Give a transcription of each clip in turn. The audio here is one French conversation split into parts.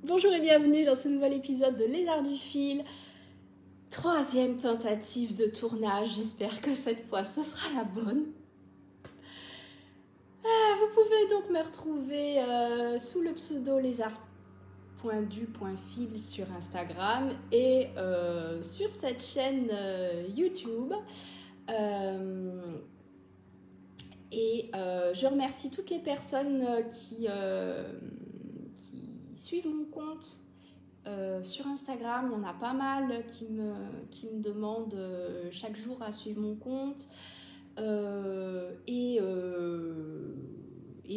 Bonjour et bienvenue dans ce nouvel épisode de Lézard du fil. Troisième tentative de tournage, j'espère que cette fois ce sera la bonne. Vous pouvez donc me retrouver sous le pseudo lézard.du.fil sur Instagram et sur cette chaîne YouTube. Je remercie toutes les personnes qui suivent mon compte sur Instagram. Il y en a pas mal qui me demandent chaque jour à suivre mon compte. Et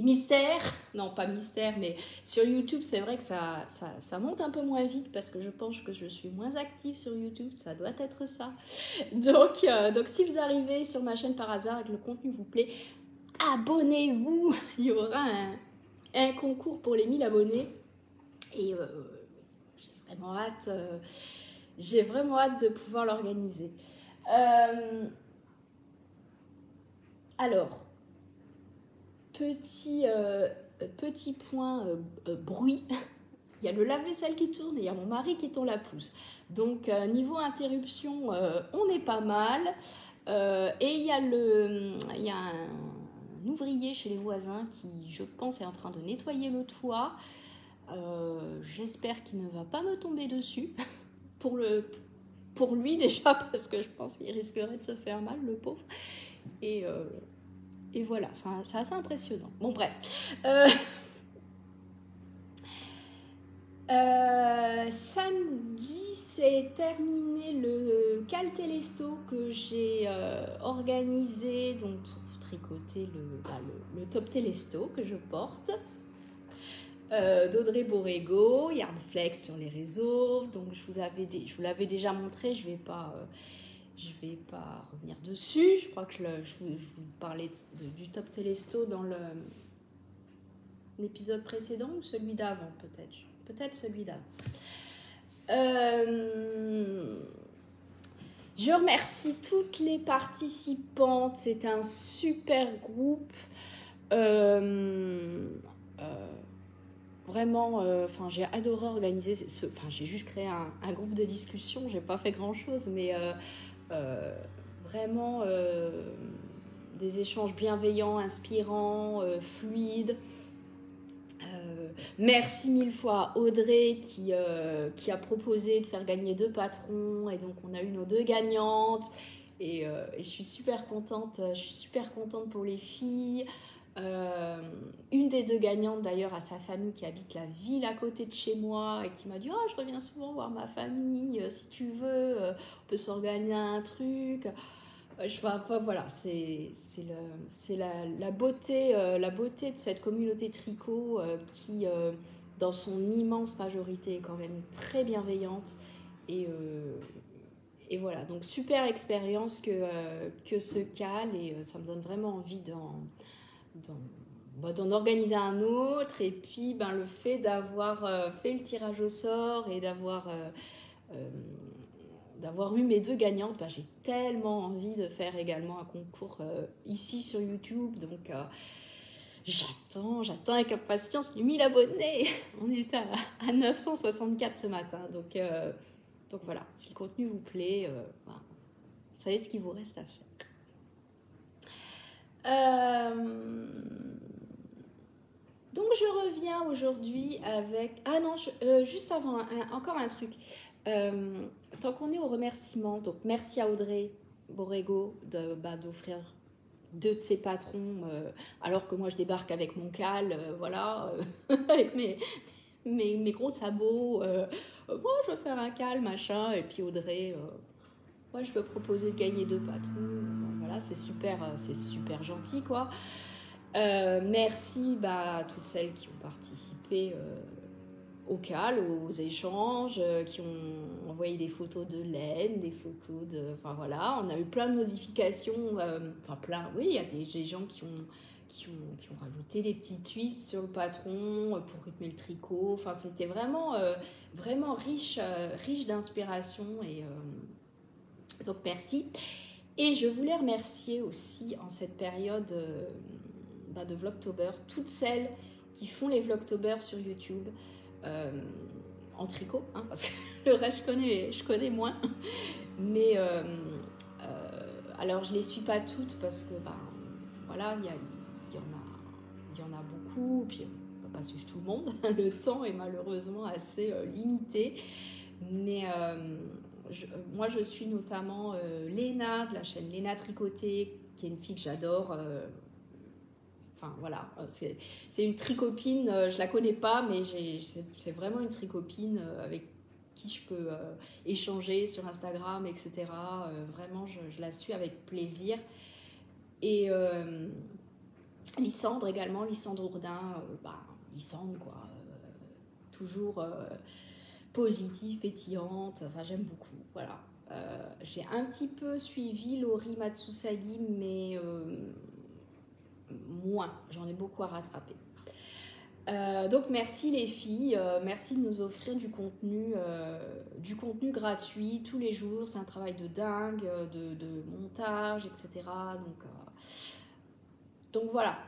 mystère, non pas mystère, mais sur YouTube, c'est vrai que ça monte un peu moins vite parce que je pense que je suis moins active sur YouTube, ça doit être ça. Donc si vous arrivez sur ma chaîne par hasard et que le contenu vous plaît, abonnez-vous. Il y aura un concours pour les 1000 abonnés. Et j'ai vraiment hâte de pouvoir l'organiser. Alors, petit point bruit. Il y a le lave-vaisselle qui tourne et il y a mon mari qui tond la pelouse. Donc, niveau interruption, on est pas mal. Et il y a un ouvrier chez les voisins qui, je pense, est en train de nettoyer le toit. J'espère qu'il ne va pas me tomber dessus. Pour lui déjà, parce que je pense qu'il risquerait de se faire mal, le pauvre. Et voilà, c'est assez impressionnant. Bon, bref. Samedi, c'est terminé le cal Télésto que j'ai organisé donc pour tricoter le top Télésto que je porte. D'Audrey Borrego, Yarnflex sur les réseaux. Donc je vous l'avais déjà montré, je vais pas revenir dessus. Je crois que je vous parlais du top Télésto dans l'épisode précédent ou celui d'avant peut-être celui d'avant. Je remercie toutes les participantes, c'était un super groupe. Vraiment, j'ai adoré organiser j'ai juste créé un groupe de discussion, j'ai pas fait grand chose, mais vraiment des échanges bienveillants, inspirants, fluides. Merci mille fois à Audrey qui a proposé de faire gagner 2 patrons, et donc on a eu nos 2 gagnantes, et je suis super contente pour les filles. Une des 2 gagnantes d'ailleurs a sa famille qui habite la ville à côté de chez moi et qui m'a dit je reviens souvent voir ma famille, si tu veux on peut s'organiser un truc. Voilà, c'est la beauté de cette communauté tricot qui dans son immense majorité est quand même très bienveillante, et voilà, donc super expérience que ce cal, et ça me donne vraiment envie d'en organiser un autre. Et puis le fait d'avoir fait le tirage au sort et d'avoir eu mes 2 gagnantes, j'ai tellement envie de faire également un concours ici sur YouTube. Donc j'attends avec impatience les 1000 abonnés. On est à 964 ce matin. Donc voilà, si le contenu vous plaît, vous savez ce qu'il vous reste à faire. Donc je reviens aujourd'hui avec... juste avant, encore un truc. Tant qu'on est au remerciement, donc merci à Audrey Borrego d'offrir 2 de ses patrons, alors que moi je débarque avec mon cal, avec mes gros sabots. Moi je veux faire un cal, machin, et puis Audrey... moi je peux proposer de gagner 2 patrons. Voilà, c'est super gentil, quoi. Merci à toutes celles qui ont participé au cal, aux échanges, qui ont envoyé des photos de laine, des photos de... on a eu plein de modifications, il y a des gens qui ont rajouté des petits twists sur le patron pour rythmer le tricot. C'était vraiment riche d'inspiration, et donc merci. Et je voulais remercier aussi en cette période de Vlogtober toutes celles qui font les Vlogtober sur YouTube. en tricot, hein, parce que le reste je connais moins. Mais alors je les suis pas toutes parce que voilà, il y en a beaucoup, puis on peut pas suivre tout le monde. Le temps est malheureusement assez limité. Mais moi je suis notamment Léna de la chaîne Léna Tricoté, qui est une fille que j'adore. Enfin voilà, c'est une tricopine, je la connais pas, mais c'est vraiment une tricopine avec qui je peux échanger sur Instagram, etc. Vraiment, je la suis avec plaisir. Et Lysandre également, Lysandre Ourdin, Lysandre quoi, toujours positive, pétillante, enfin j'aime beaucoup, voilà. J'ai un petit peu suivi Laurie Matsusagi, mais moins, j'en ai beaucoup à rattraper. Donc merci les filles, merci de nous offrir du contenu gratuit tous les jours. C'est un travail de dingue, de montage, etc. Donc voilà,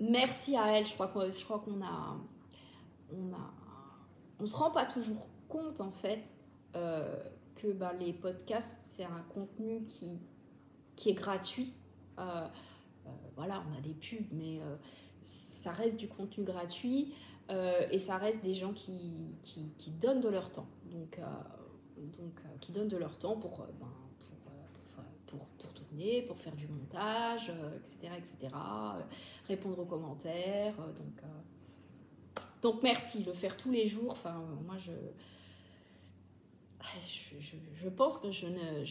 merci à elles. Je crois qu'on on se rend pas toujours compte en fait que les podcasts c'est un contenu qui est gratuit. Voilà, on a des pubs, mais ça reste du contenu gratuit et ça reste des gens qui donnent de leur temps. Donc qui donnent de leur temps pour tourner, pour faire du montage, etc., etc., répondre aux commentaires. Donc merci, le faire tous les jours. Enfin, moi, je pense que je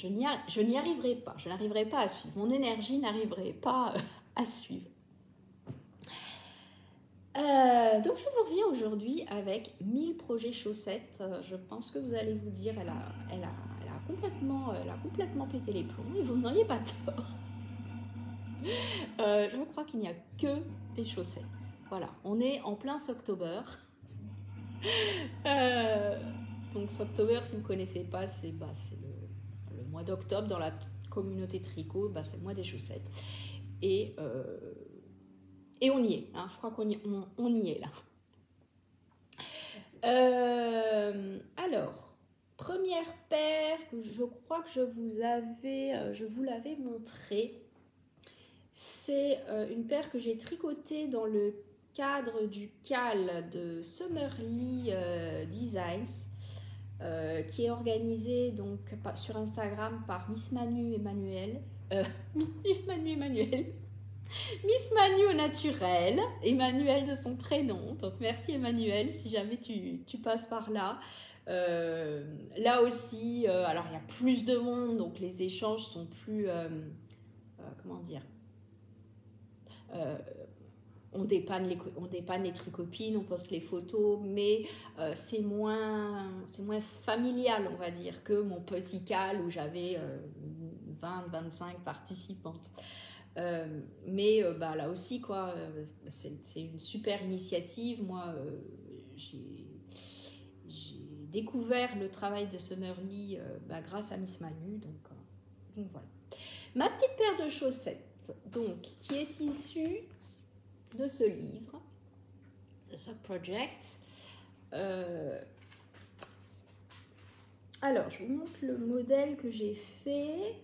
n'y arriverai pas. Je n'arriverai pas à suivre. Mon énergie n'arriverait pas à suivre. Donc je vous reviens aujourd'hui avec 1000 projets chaussettes. Je pense que vous allez vous dire, elle a complètement pété les plombs et vous n'auriez pas tort. Je crois qu'il n'y a que des chaussettes. Voilà, on est en plein Socktober. Donc Socktober, si vous ne connaissez pas, c'est le mois d'octobre dans la communauté tricot, c'est le mois des chaussettes. Et on y est, hein, je crois qu'on y est là. Alors, première paire, je crois que je vous l'avais montré. C'est une paire que j'ai tricotée dans le cadre du CAL de Summerly Designs, qui est organisé donc sur Instagram par Miss Manu Emmanuel. Miss Manu au naturel, Emmanuel de son prénom. Donc merci Emmanuel si jamais tu passes par là. Là aussi, alors il y a plus de monde, donc les échanges sont plus... comment dire, on dépanne les tricopines, on poste les photos, mais c'est moins familial, on va dire, que mon petit CAL où j'avais 20-25 participantes. Mais là aussi, quoi, c'est une super initiative. Moi, j'ai découvert le travail de Summerly grâce à Miss Manu, donc voilà. Ma petite paire de chaussettes, donc, qui est issue de ce livre, The Sock Project. Alors, je vous montre le modèle que j'ai fait.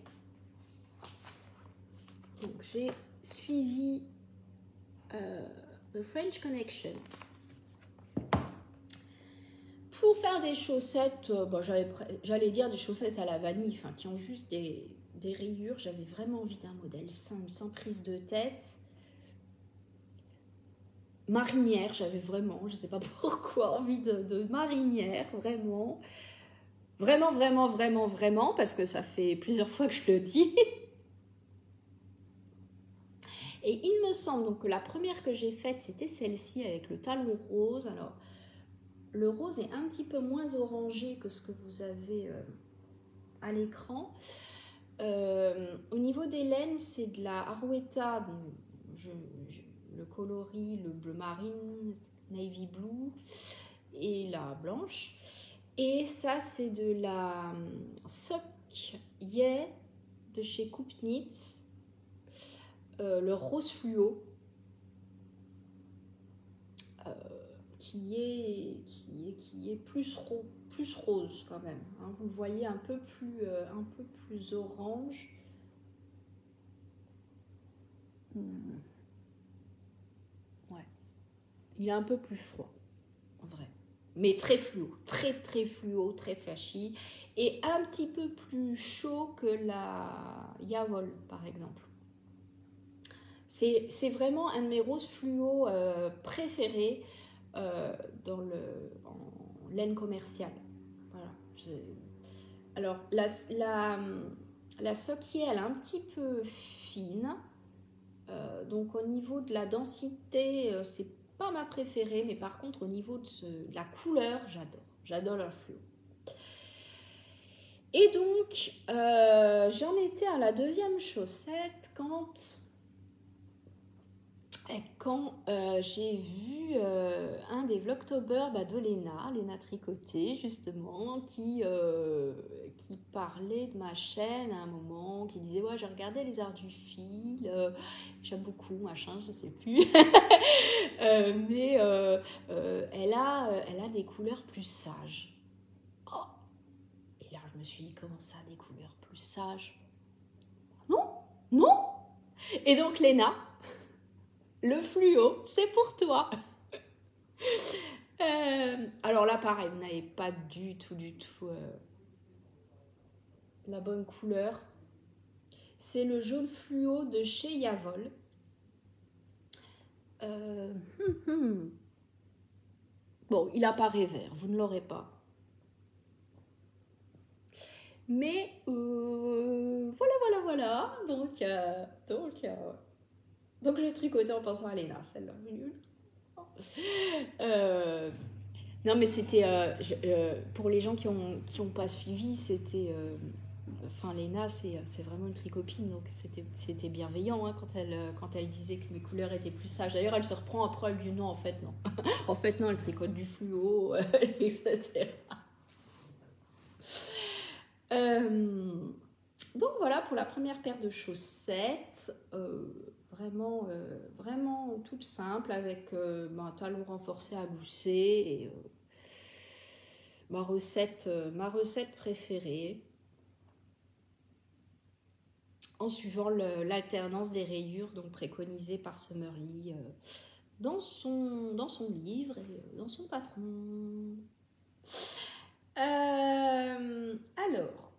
Donc, j'ai suivi The French Connection. Pour faire des chaussettes, j'allais dire des chaussettes à la vanille, qui ont juste des rayures. J'avais vraiment envie d'un modèle simple, sans prise de tête. Marinière, j'avais vraiment, je ne sais pas pourquoi, envie de marinière, vraiment. Vraiment, parce que ça fait plusieurs fois que je le dis. Et il me semble donc que la première que j'ai faite, c'était celle-ci avec le talon rose. Alors, le rose est un petit peu moins orangé que ce que vous avez à l'écran. Au niveau des laines, c'est de la Arouetta, le coloris, le bleu marine, navy blue et la blanche. Et ça, c'est de la Sock Yeah de chez Coupe Knits, le rose fluo, qui est plus rose quand même. Hein. Vous le voyez un peu plus orange. Ouais. Il est un peu plus froid, en vrai. Mais très fluo, très fluo, très flashy. Et un petit peu plus chaud que la Yavol, par exemple. C'est vraiment un de mes roses fluo préférés en laine commerciale. Voilà. Alors, la Socky, elle est un petit peu fine. Donc, au niveau de la densité, c'est pas ma préférée. Mais par contre, au niveau de la couleur, j'adore. J'adore leur fluo. Et donc, j'en étais à la deuxième chaussette quand j'ai vu un des Vlogtober de Léna Tricoté justement, qui parlait de ma chaîne à un moment, qui disait ouais, j'ai regardé les arts du fil, j'aime beaucoup, machin, je sais plus, mais elle a des couleurs plus sages. Oh. Et là je me suis dit comment ça, des couleurs plus sages? Non. Et donc Léna, le fluo, c'est pour toi. Alors là, pareil, vous n'avez pas du tout la bonne couleur. C'est le jaune fluo de chez Yavol. Bon, il apparaît vert, vous ne l'aurez pas. Mais voilà. Donc j'ai tricoté en pensant à Léna, celle-là. Non, mais c'était pour les gens qui ont pas suivi, c'était Léna, c'est vraiment une tricopine, donc c'était bienveillant hein, quand elle disait que mes couleurs étaient plus sages. D'ailleurs, elle se reprend après, elle dit non, en fait non. En fait non, elle tricote du fluo, etc. Donc voilà pour la première paire de chaussettes, vraiment toute simple avec un talon renforcé à gousset et ma recette préférée en suivant l'alternance des rayures donc préconisée par Summerly dans son livre et dans son patron. Alors,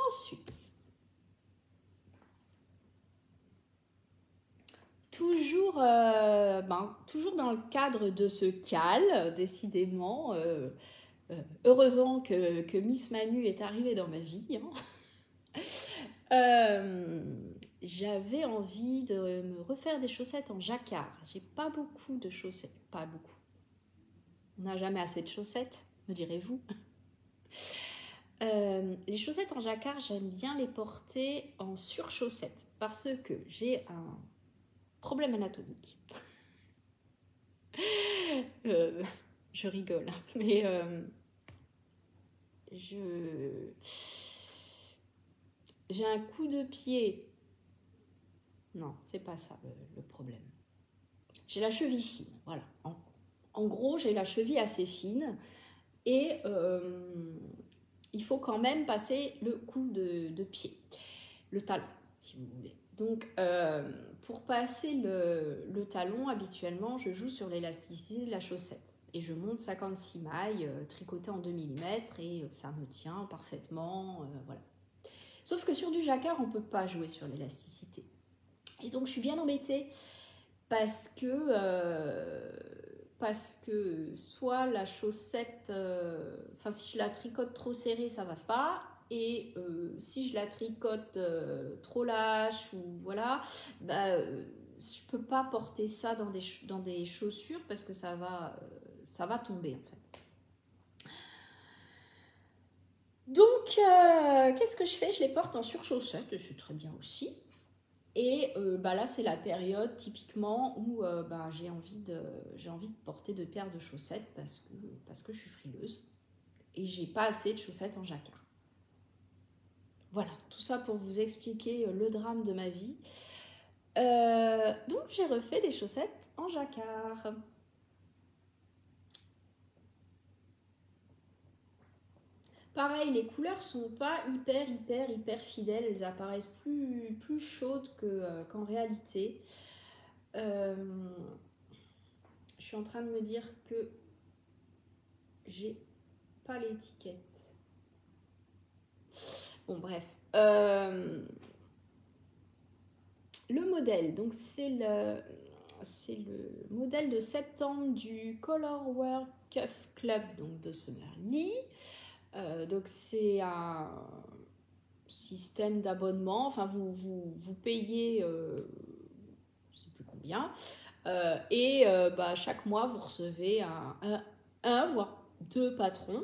ensuite, toujours dans le cadre de ce cal, décidément, heureusement que Miss Manu est arrivée dans ma vie. J'avais envie de me refaire des chaussettes en jacquard. J'ai pas beaucoup de chaussettes, pas beaucoup. On n'a jamais assez de chaussettes, me direz-vous. Les chaussettes en jacquard, j'aime bien les porter en surchaussettes parce que j'ai un problème anatomique. Je rigole, mais j'ai un coup de pied. Non, c'est pas ça le problème. J'ai la cheville fine, voilà. En gros, j'ai la cheville assez fine et il faut quand même passer le coup de pied, le talon, si vous voulez. Donc, pour passer le talon, habituellement, je joue sur l'élasticité de la chaussette. Et je monte 56 mailles tricotées en 2 mm et ça me tient parfaitement, voilà. Sauf que sur du jacquard, on ne peut pas jouer sur l'élasticité. Et donc, je suis bien embêtée parce que soit la chaussette, si je la tricote trop serrée, ça ne passe pas. Et si je la tricote trop lâche ou voilà, je peux pas porter ça dans des chaussures parce que ça va tomber en fait. Donc qu'est-ce que je fais? Je les porte en surchaussette, c'est très bien aussi. Et là c'est la période typiquement où j'ai envie de porter 2 paires de chaussettes parce que je suis frileuse et j'ai pas assez de chaussettes en jacquard. Voilà, tout ça pour vous expliquer le drame de ma vie. Donc j'ai refait des chaussettes en jacquard. Pareil, les couleurs sont pas hyper fidèles, elles apparaissent plus chaudes qu'en réalité. Je suis en train de me dire que j'ai pas l'étiquette. Bon, bref. Le modèle, donc c'est le modèle de septembre du Color World Cuff Club, donc de Summer Lee. Donc c'est un système d'abonnement, enfin vous payez, je ne sais plus combien, et chaque mois vous recevez un voire deux patrons.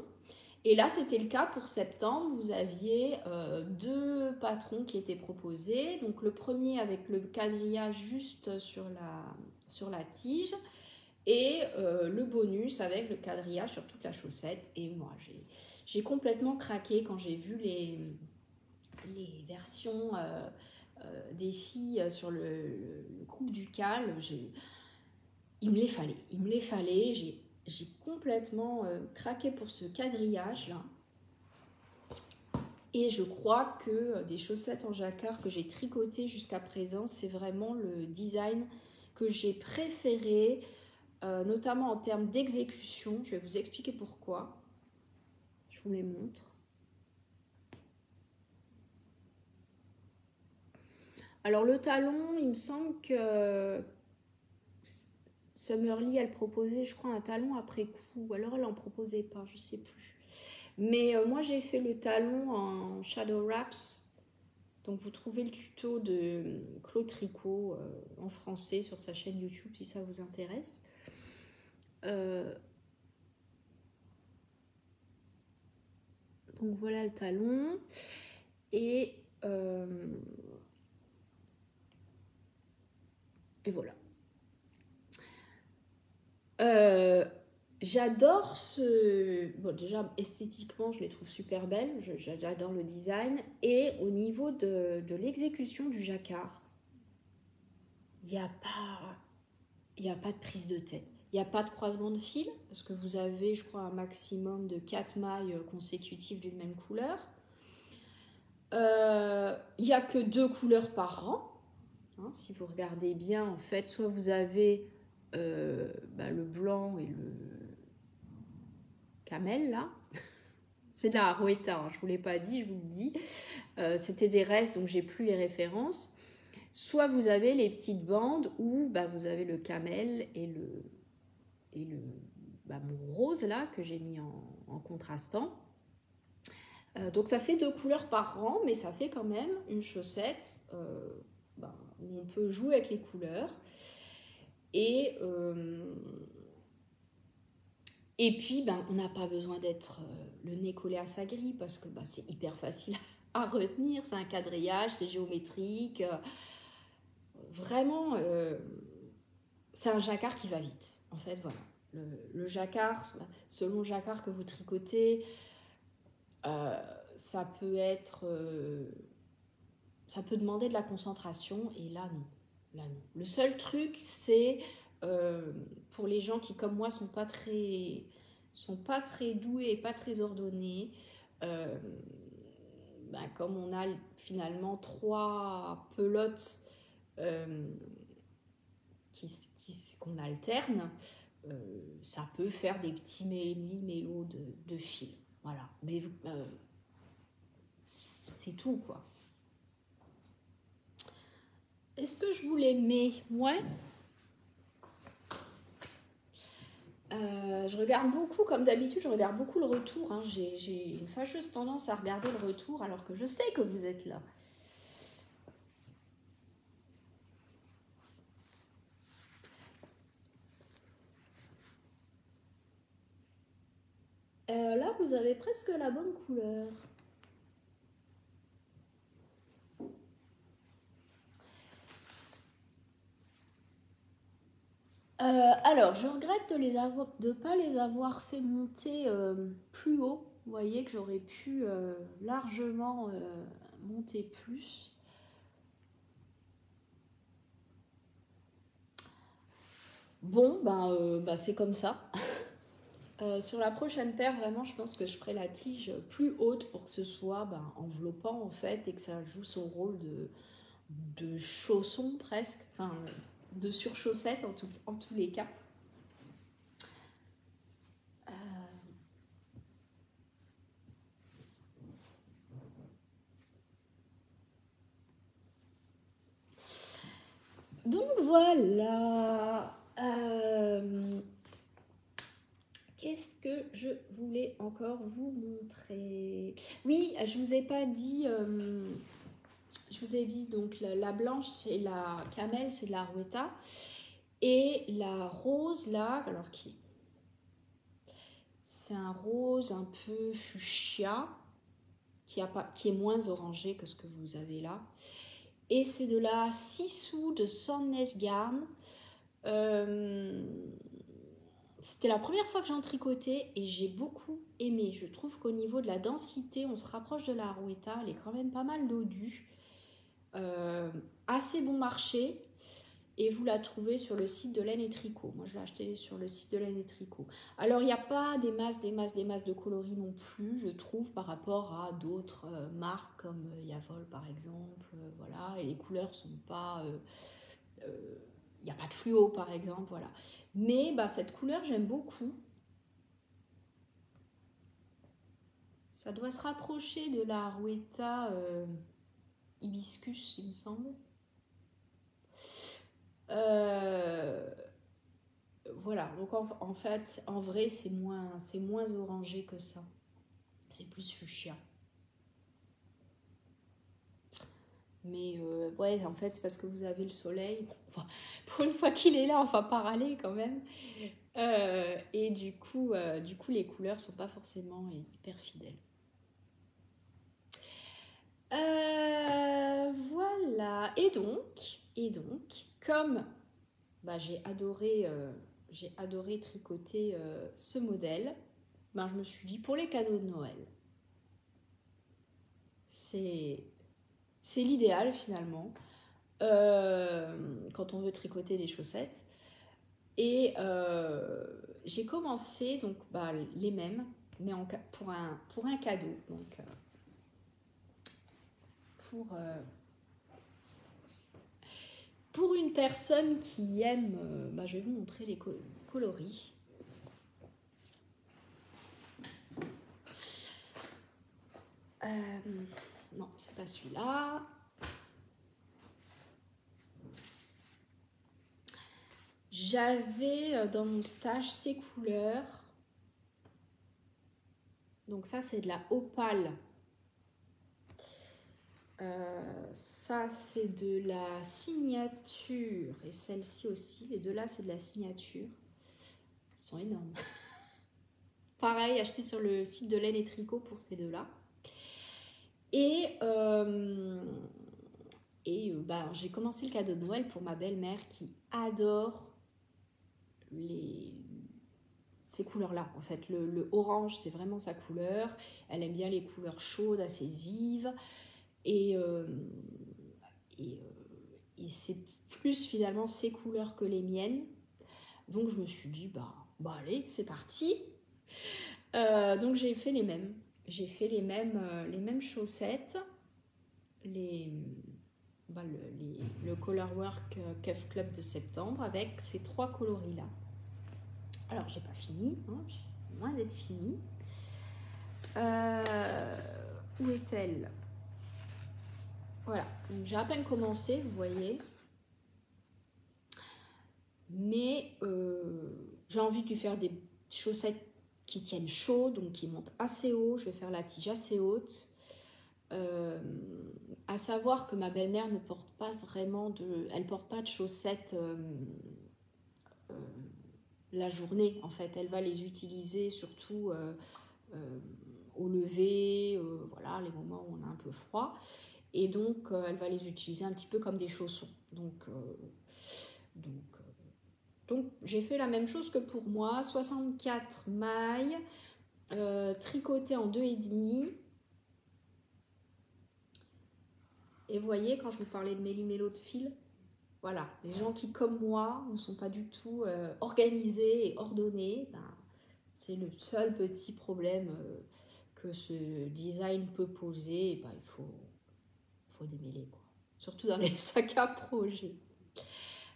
Et là, c'était le cas pour septembre. Vous aviez deux patrons qui étaient proposés. Donc, le premier avec le quadrillage juste sur la tige et le bonus avec le quadrillage sur toute la chaussette. Et moi, j'ai complètement craqué quand j'ai vu les versions des filles sur le groupe du Cal. Il me les fallait. J'ai complètement craqué pour ce quadrillage là. Et je crois que des chaussettes en jacquard que j'ai tricotées jusqu'à présent, c'est vraiment le design que j'ai préféré, notamment en termes d'exécution. Je vais vous expliquer pourquoi. Je vous les montre. Alors le talon, il me semble que Summer Lee, elle proposait, je crois, un talon après coup. Alors elle n'en proposait pas, je ne sais plus. Mais moi, j'ai fait le talon en Shadow Wraps. Donc vous trouvez le tuto de Claude Tricot en français sur sa chaîne YouTube si ça vous intéresse. Donc voilà le talon. Et voilà. J'adore ce... Bon, déjà, esthétiquement, je les trouve super belles. J'adore le design. Et au niveau de l'exécution du jacquard, il n'y a pas de prise de tête. Il n'y a pas de croisement de fil, parce que vous avez, je crois, un maximum de 4 mailles consécutives d'une même couleur. Il n'y a que 2 couleurs par rang. Hein, si vous regardez bien, en fait, soit vous avez le blanc et le camel, là. C'est de la Arouetta, hein, je ne vous l'ai pas dit, je vous le dis. C'était des restes, donc j'ai plus les références. Soit vous avez les petites bandes où vous avez le camel et mon rose là que j'ai mis en contrastant. Donc ça fait 2 couleurs par rang, mais ça fait quand même une chaussette où on peut jouer avec les couleurs. Et puis on n'a pas besoin d'être le nez collé à sa grille parce que c'est hyper facile à retenir. C'est un quadrillage, c'est géométrique. Vraiment, c'est un jacquard qui va vite. En fait, voilà. Le jacquard, selon le jacquard que vous tricotez, ça peut demander de la concentration. Et là, non. Le seul truc, c'est pour les gens qui, comme moi, sont pas très doués et pas très ordonnés. Comme on a finalement 3 pelotes qu'on alterne, ça peut faire des petits mélos de fil. Voilà, mais c'est tout, quoi. Est-ce que je vous les mets? Ouais. Je regarde beaucoup, comme d'habitude, je regarde beaucoup le retour. Hein. J'ai une fâcheuse tendance à regarder le retour alors que je sais que vous êtes là. Là, vous avez presque la bonne couleur. Alors, je regrette de ne pas les avoir fait monter plus haut. Vous voyez que j'aurais pu largement monter plus. Bon, c'est comme ça. Sur la prochaine paire, vraiment, je pense que je ferai la tige plus haute pour que ce soit enveloppant en fait et que ça joue son rôle de chausson presque, enfin de surchaussette en tous les cas. Donc voilà. Qu'est-ce que je voulais encore vous montrer? Oui, je vous ai pas dit. Je vous ai dit donc la blanche c'est la camel, c'est de la Arouetta, et la rose là, alors c'est un rose un peu fuchsia qui est moins orangé que ce que vous avez là. Et c'est de la Sissou de Sandnes Garn. C'était la première fois que j'en tricotais et j'ai beaucoup aimé. Je trouve qu'au niveau de la densité, on se rapproche de la Arouetta. Elle est quand même pas mal dodue. Assez bon marché. Et vous la trouvez sur le site de Laine et Tricot. Moi, je l'ai acheté sur le site de Laine et Tricot. Alors, il n'y a pas des masses de coloris non plus, je trouve, par rapport à d'autres marques comme Yavol, par exemple. Voilà, et les couleurs sont pas... il n'y a pas de fluo, par exemple, voilà. Mais cette couleur, j'aime beaucoup. Ça doit se rapprocher de la Arouetta Hibiscus, il me semble. Voilà, donc en fait, en vrai, c'est moins orangé que ça. C'est plus fuchsia. Mais ouais, en fait, c'est parce que vous avez le soleil. Enfin, pour une fois qu'il est là, enfin, pas râler quand même. Et du coup, les couleurs sont pas forcément hyper fidèles. Voilà. Et donc, comme j'ai adoré tricoter ce modèle, je me suis dit pour les cadeaux de Noël, c'est l'idéal finalement quand on veut tricoter des chaussettes. Et j'ai commencé donc les mêmes, mais pour un cadeau. Donc pour une personne qui aime, je vais vous montrer les coloris. Non, c'est pas celui-là. J'avais dans mon stage ces couleurs. Donc ça, c'est de la opale. Ça, c'est de la signature. Et celle-ci aussi. Les deux là, c'est de la signature. Ils sont énormes. Pareil, acheté sur le site de Laine et Tricot pour ces deux-là. Et j'ai commencé le cadeau de Noël pour ma belle-mère qui adore ces couleurs-là. En fait, le orange, c'est vraiment sa couleur. Elle aime bien les couleurs chaudes, assez vives. Et c'est plus finalement ses couleurs que les miennes. Donc, je me suis dit, allez, c'est parti. Donc, j'ai fait les mêmes. J'ai fait les mêmes chaussettes. Le Colorwork Cuff Club de septembre avec ces 3 coloris là. Alors j'ai pas fini, hein, j'ai loin d'être fini. Où est-elle? Voilà, j'ai à peine commencé, vous voyez. Mais j'ai envie de lui faire des chaussettes qui tiennent chaud, donc qui montent assez haut. Je vais faire la tige assez haute. À savoir que ma belle-mère ne porte pas vraiment elle porte pas de chaussettes la journée en fait. Elle va les utiliser surtout au lever, voilà, les moments où on a un peu froid. Et donc elle va les utiliser un petit peu comme des chaussons. Donc j'ai fait la même chose que pour moi, 64 mailles, tricotées en 2,5. Et vous voyez, quand je vous parlais de méli-mélo de fil, voilà, les gens qui, comme moi, ne sont pas du tout organisés et ordonnés, ben, c'est le seul petit problème que ce design peut poser. Et ben, il faut démêler, quoi. Surtout dans les sacs à projet.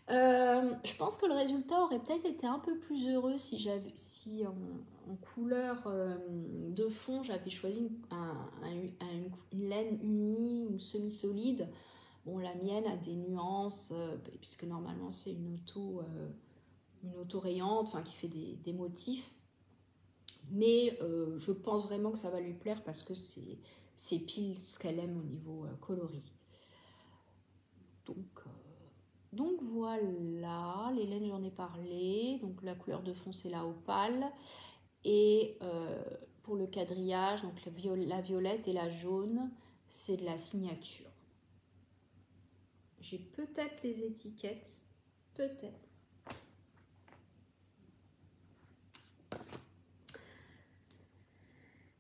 Je pense que le résultat aurait peut-être été un peu plus heureux si en couleur de fond j'avais choisi une laine unie ou semi-solide. Bon, la mienne a des nuances puisque normalement c'est une auto rayante, enfin qui fait des motifs, mais je pense vraiment que ça va lui plaire parce que c'est pile ce qu'elle aime au niveau coloris. Donc voilà, les laines j'en ai parlé, donc la couleur de fond c'est la opale, et pour le quadrillage, donc la violette et la jaune, c'est de la signature. J'ai peut-être les étiquettes, peut-être.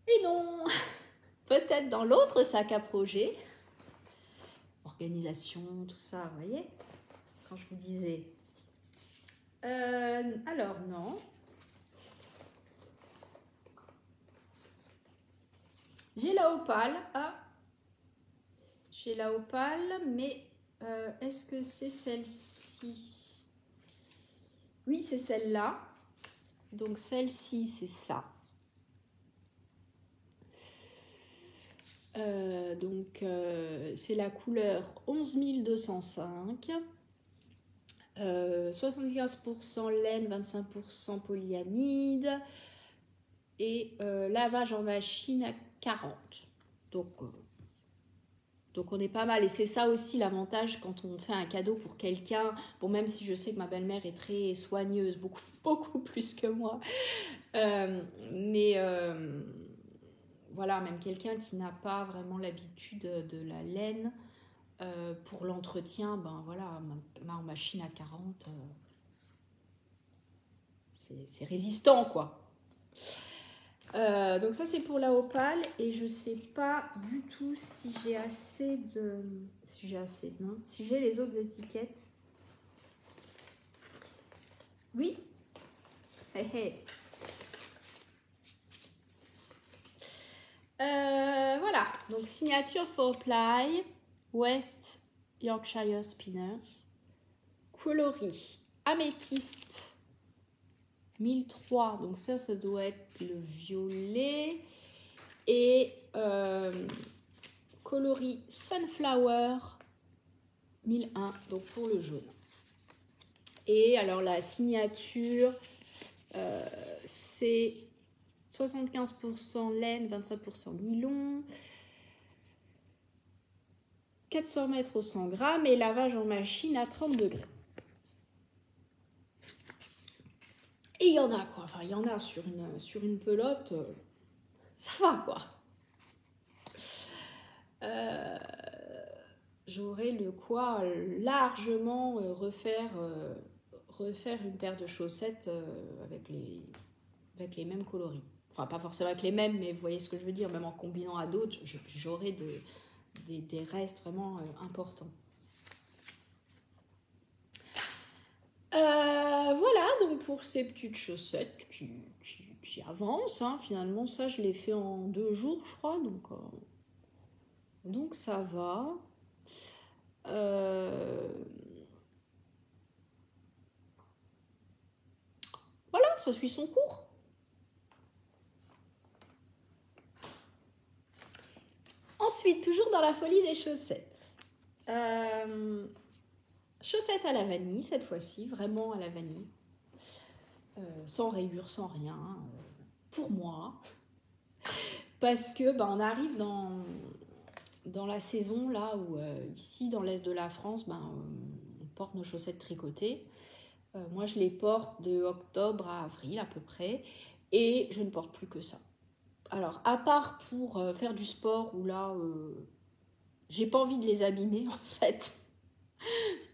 Et non, peut-être dans l'autre sac à projet, organisation, tout ça, vous voyez, quand je vous disais. Alors non. J'ai la opale. Ah, j'ai la opale, mais est-ce que c'est celle-ci? Oui, c'est celle-là. Donc celle-ci, c'est ça. C'est la couleur 11205. 75% laine, 25% polyamide. Et lavage en machine à 40. Donc on est pas mal. Et c'est ça aussi l'avantage quand on fait un cadeau pour quelqu'un. Bon, même si je sais que ma belle-mère est très soigneuse, beaucoup, beaucoup plus que moi. Voilà, même quelqu'un qui n'a pas vraiment l'habitude de la laine, pour l'entretien, ben voilà, ma machine à 40, c'est résistant, quoi. Donc ça c'est pour la opale, et je sais pas du tout si j'ai assez de... Si j'ai les autres étiquettes. Oui. Hey, hey. Voilà, donc signature 4-ply, West Yorkshire Spinners, coloris améthyste 1003, donc ça doit être le violet, et coloris Sunflower 1001, donc pour le jaune. Et alors la signature, c'est 75% laine, 25% nylon, 400 mètres au 100 grammes et lavage en machine à 30 degrés. Et il y en a, quoi. Enfin, il y en a sur une pelote, ça va, quoi. J'aurais le quoi largement refaire une paire de chaussettes avec les mêmes coloris. Enfin, pas forcément avec les mêmes, mais vous voyez ce que je veux dire. Même en combinant à d'autres, j'aurais des restes vraiment importants. Voilà, donc pour ces petites chaussettes qui avancent, hein, finalement, ça je l'ai fait en 2 jours, je crois, donc ça va. Voilà, ça suit son cours. Ensuite, toujours dans la folie des chaussettes. Chaussettes à la vanille, cette fois-ci, vraiment à la vanille. Sans rayures, sans rien. Pour moi. Parce que on arrive dans la saison là où ici dans l'est de la France, on porte nos chaussettes tricotées. Moi je les porte de octobre à avril à peu près, et je ne porte plus que ça. Alors à part pour faire du sport, où là j'ai pas envie de les abîmer en fait.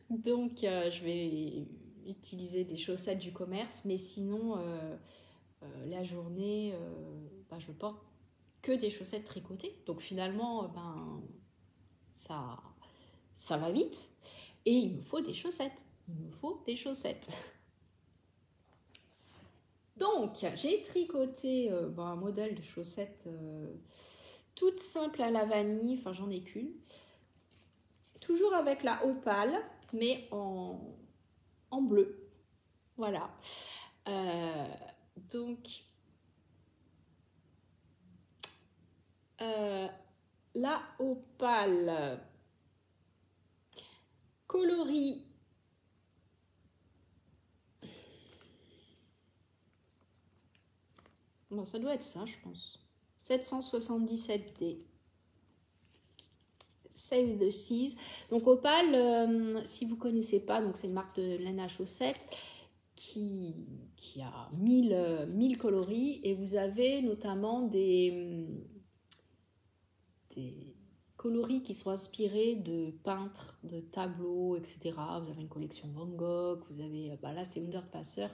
Donc je vais utiliser des chaussettes du commerce, mais sinon la journée je porte que des chaussettes tricotées. Donc finalement ça va vite. Et il me faut des chaussettes. Il me faut des chaussettes. Donc, j'ai tricoté un modèle de chaussettes toute simple à la vanille. Enfin, j'en ai qu'une. Toujours avec la opale, mais en bleu. Voilà. Donc, la opale coloris ça doit être ça, je pense. 777D. Save the Seas. Donc Opale, si vous ne connaissez pas, c'est une marque de laine à chaussettes qui a 1000 coloris, et vous avez notamment des coloris qui sont inspirés de peintres, de tableaux, etc. Vous avez une collection Van Gogh, vous avez, là c'est Underpasser,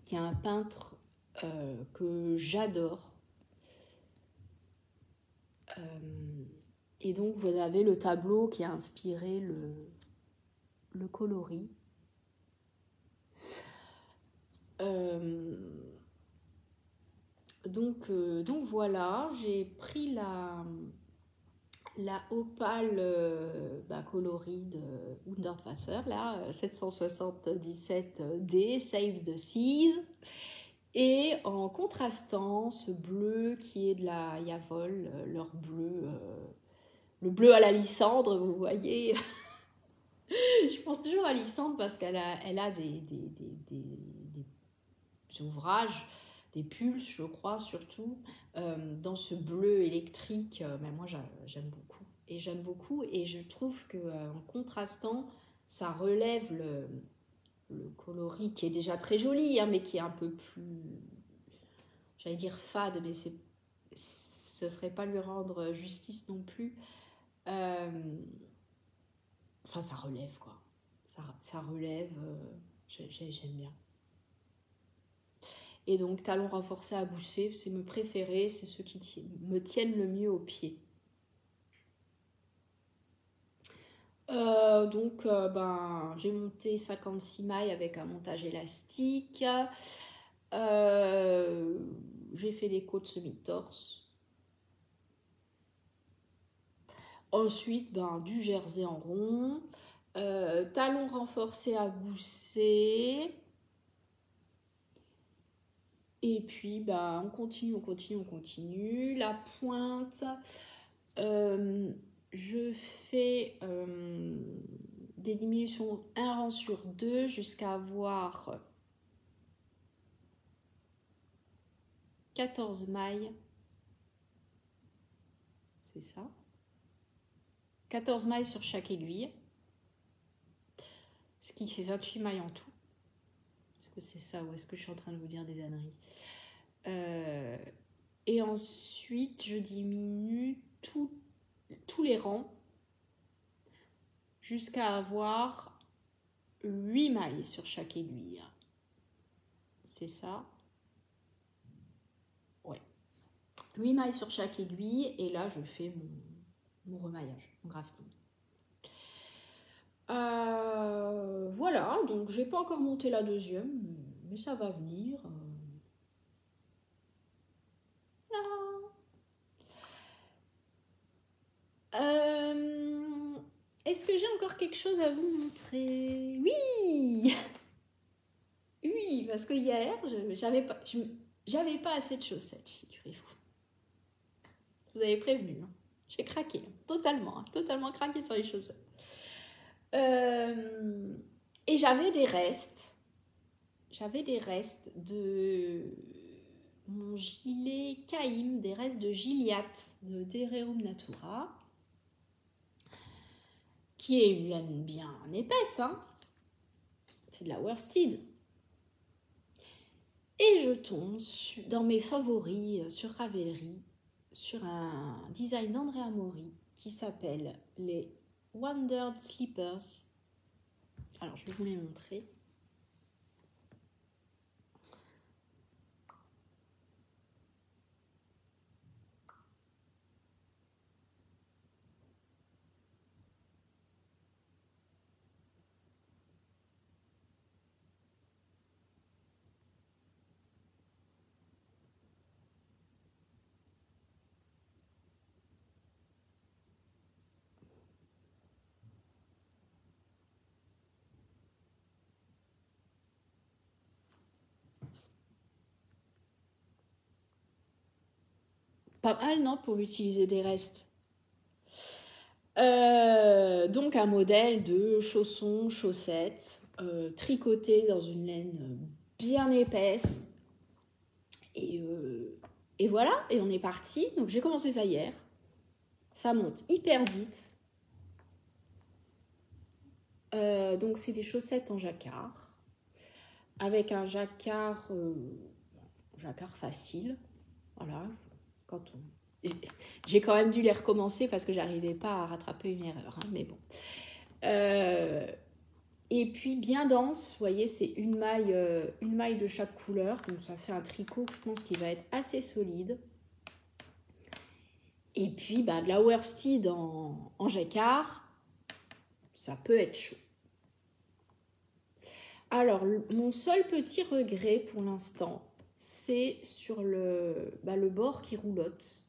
qui est un peintre que j'adore. Et donc vous avez le tableau qui a inspiré le coloris. Donc voilà, j'ai pris la opale coloris de Underpasser, là, 777D, Save the Seas, et en contrastant ce bleu qui est de la Yavol, leur bleu, le bleu à la lysandre, vous voyez. Je pense toujours à Lysandre parce qu'elle a des ouvrages, des pulses, je crois, surtout, dans ce bleu électrique. Mais moi, j'aime beaucoup. Et je trouve qu'en contrastant, ça relève le coloris qui est déjà très joli, hein, mais qui est un peu plus, j'allais dire fade, mais ce ne serait pas lui rendre justice non plus. Enfin, ça relève, quoi. Ça relève, j'aime bien. Et donc, talons renforcés à gousset, c'est mes préférés, c'est ceux qui me tiennent le mieux au pied. J'ai monté 56 mailles avec un montage élastique. J'ai fait des côtes semi-torse. Ensuite, du jersey en rond. Talons renforcés à gousset. Et puis, on continue. La pointe, je fais des diminutions 1 rang sur 2 jusqu'à avoir 14 mailles. C'est ça. 14 mailles sur chaque aiguille. Ce qui fait 28 mailles en tout. Est-ce que c'est ça ou est-ce que je suis en train de vous dire des âneries? Et ensuite, je diminue tous les rangs jusqu'à avoir 8 mailles sur chaque aiguille. C'est ça? Ouais. 8 mailles sur chaque aiguille, et là, je fais mon remaillage, mon grafting. Voilà, donc j'ai pas encore monté la deuxième, mais ça va venir. Est-ce que j'ai encore quelque chose à vous montrer? Oui. Oui, parce que hier, j'avais pas assez de chaussettes, figurez-vous. Je vous avais prévenu, hein. J'ai craqué, totalement craqué sur les chaussettes. Et j'avais des restes de mon gilet Caïm, des restes de Gilliatt de Dererum Natura, qui est une laine bien épaisse, hein. C'est de la worsted. Et je tombe dans mes favoris sur Ravelry, sur un design d'Andrea Mori qui s'appelle les Wandered Slippers. Alors, je vais vous les montrer. Pas mal, non, pour utiliser des restes. Donc un modèle de chaussons, chaussettes, tricoté dans une laine bien épaisse. Et voilà, et on est parti. Donc j'ai commencé ça hier. Ça monte hyper vite. Donc c'est des chaussettes en jacquard. Avec un jacquard facile. Voilà. J'ai quand même dû les recommencer parce que j'arrivais pas à rattraper une erreur. Hein, mais bon. Et puis bien dense, vous voyez, c'est une maille de chaque couleur. Donc ça fait un tricot que je pense qu'il va être assez solide. Et puis de la worsted en jacquard, ça peut être chaud. Alors, mon seul petit regret pour l'instant, c'est sur le bord qui roulotte.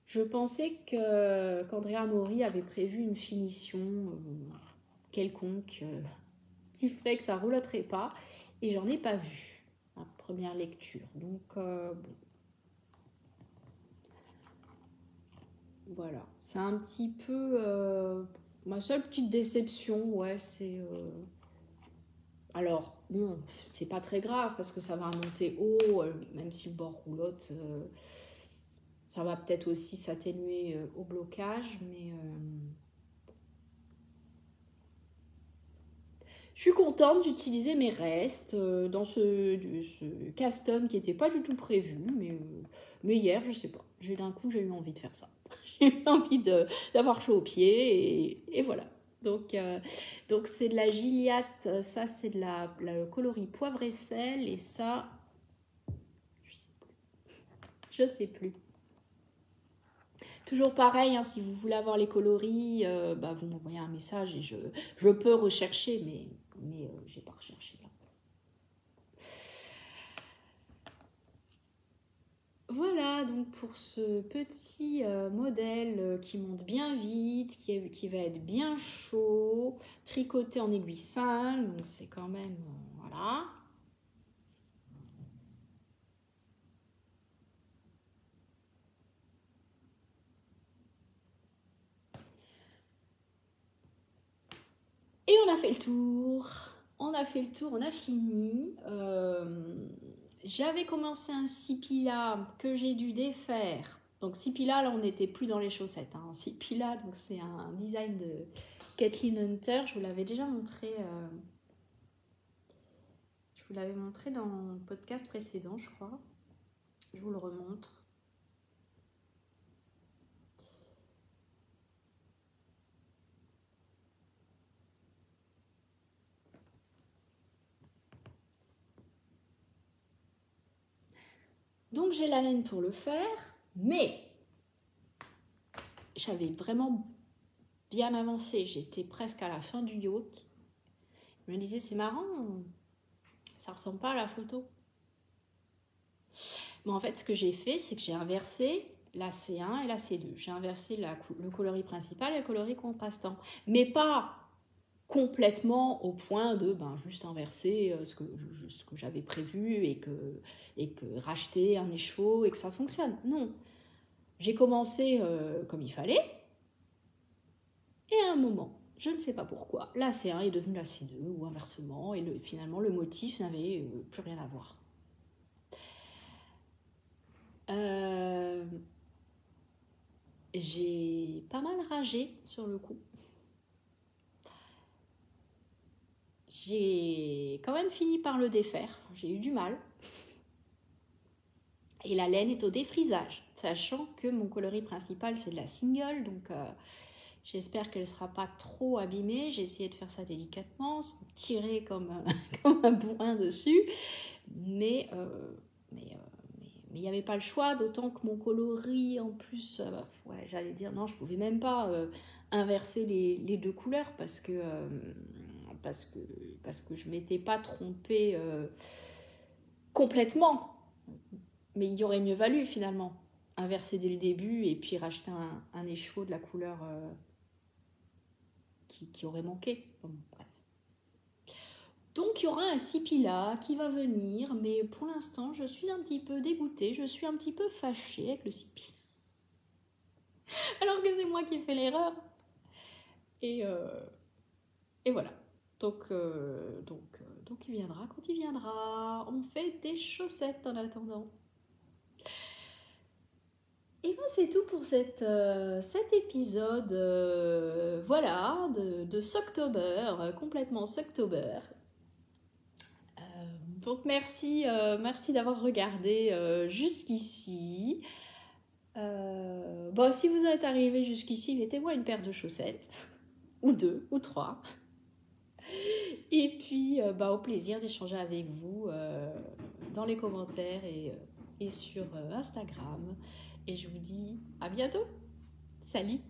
Je pensais qu'Andrea Mori avait prévu une finition quelconque qui ferait que ça ne rouloterait pas. Et j'en ai pas vu en première lecture. Donc, bon. Voilà. C'est un petit peu... ma seule petite déception, ouais, c'est... Alors, bon, c'est pas très grave parce que ça va remonter haut, même si le bord roulotte, ça va peut-être aussi s'atténuer au blocage, mais je suis contente d'utiliser mes restes dans ce custom qui n'était pas du tout prévu, mais hier, je sais pas, d'un coup, j'ai eu envie de faire ça. J'ai eu envie d'avoir chaud aux pieds et voilà. Donc c'est de la Gilliatt, ça c'est de la coloris poivre et sel, et ça, je sais plus. Toujours pareil, hein, si vous voulez avoir les coloris, vous m'envoyez un message et je peux rechercher, mais j'ai pas recherché. Là. Voilà donc pour ce petit modèle qui monte bien vite, qui va être bien chaud, tricoté en aiguille 5, donc c'est quand même, voilà. Et on a fait le tour, on a fini. J'avais commencé un Sipila que j'ai dû défaire. Donc Sipila, là on n'était plus dans les chaussettes. Hein. Sipila, donc c'est un design de Kathleen Hunter. Je vous l'avais déjà montré. Je vous l'avais montré dans le podcast précédent, je crois. Je vous le remontre. Donc j'ai la laine pour le faire, mais j'avais vraiment bien avancé. J'étais presque à la fin du yoke. Je me disais, c'est marrant, ça ressemble pas à la photo. Mais en fait, ce que j'ai fait, c'est que j'ai inversé la C1 et la C2. J'ai inversé le coloris principal et le coloris contrastant. Mais pas complètement au point de juste inverser ce que j'avais prévu et que racheter un écheveau et que ça fonctionne. Non. J'ai commencé comme il fallait et à un moment, je ne sais pas pourquoi, la C1 est devenue la C2 ou inversement et finalement le motif n'avait plus rien à voir. J'ai pas mal ragé sur le coup. J'ai quand même fini par le défaire. J'ai eu du mal. Et la laine est au défrisage, sachant que mon coloris principal c'est de la single, donc j'espère qu'elle ne sera pas trop abîmée. J'ai essayé de faire ça délicatement, sans tirer comme un bourrin dessus, mais il n'y avait pas le choix, d'autant que mon coloris en plus, j'allais dire non, je ne pouvais même pas inverser les deux couleurs parce que je ne m'étais pas trompée complètement. Mais il y aurait mieux valu finalement inverser dès le début et puis racheter un écheveau de la couleur qui aurait manqué. Bon, bref. Donc il y aura un Sipila qui va venir, mais pour l'instant je suis un petit peu dégoûtée, je suis un petit peu fâchée avec le Sipila. alors que c'est moi qui ai fait l'erreur. Et voilà. Donc il viendra quand il viendra. On fait des chaussettes en attendant. Et bien c'est tout pour cet épisode voilà, de Socktober, complètement Socktober. Donc merci d'avoir regardé jusqu'ici. Bon, si vous êtes arrivé jusqu'ici, mettez-moi une paire de chaussettes, ou deux, ou trois. Et puis, au plaisir d'échanger avec vous dans les commentaires et sur Instagram. Et je vous dis à bientôt. Salut!